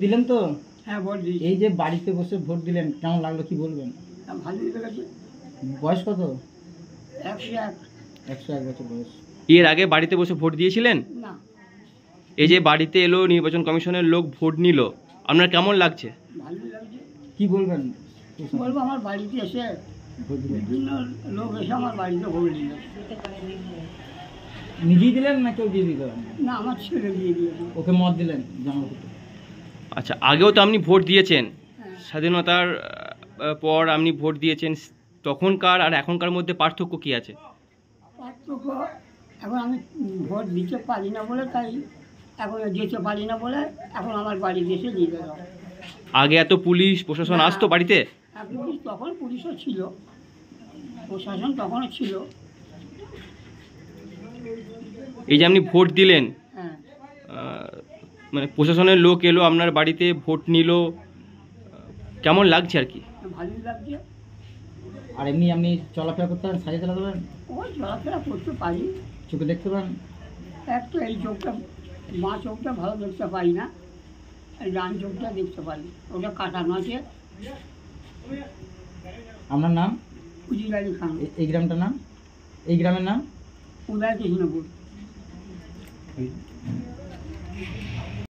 দিলেন তো? হ্যাঁ, ভোট দিয়েছি। এই যে বাড়িতে বসে ভোট দিলেন, কেমন লাগলো কি বলবেন? ভালোই লেগেছে। বয়স কত? 101। 101 বছর বয়স। এর আগে বাড়িতে বসে ভোট দিয়েছিলেন? না, এই যে বাড়িতে এলো নির্বাচন কমিশনের লোক ভোট নিল, আপনার কেমন লাগছে? ভালোই লাগছে। কি বলবেন? বলবো আমার বাড়িতে এসে ভোট দিলেন? বিভিন্ন লোক এসে আমার বাড়িতে ভোট দিল। নিজেই দিলেন না কেউ দিয়ে দিল? না, আমার ছেলে দিয়ে দিয়েছে। ওকে মত দিলেন জমা করতে? আচ্ছা, আগেও তো আপনি ভোট দিয়েছেন, হ্যাঁ, স্বাধীনতার পর আপনি ভোট দিয়েছেন, তখনকার আর এখনকার মধ্যে পার্থক্য কি আছে? পার্থক্য এখন আমি ভোট দিতে পারি না বলে, তাই এখন যেতে পারি না বলে এখন আমার বাড়িতে এসে দিয়ে গেল। আগে এত পুলিশ প্রশাসন আসতো বাড়িতে? পুলিশ তখন পুলিশও ছিল, প্রশাসন তখনও ছিল। এই যে আপনি ভোট দিলেন, হ্যাঁ, মানে প্রশাসনের লোক এলো আপনার বাড়িতে ভোট নিল, কেমন লাগছে আর কি? ভালোই লাগছে। আর এমনি আপনি চলাফেরা করতে পারেন, সাইকেল চালাতে পারেন, ওই চলাফেরা করতে পারি। চোখে দেখতে পারেন? একটু এই চোখটা, মা চোখটা ভালো দেখতে পাই না, এই ডান চোখটা দেখতে পাই, ওটা কাটানো আছে। আপনার নাম? উজির আলী খান, এই গ্রামটার নাম? এই গ্রামের নাম? উদয় কৃষ্ণপুর।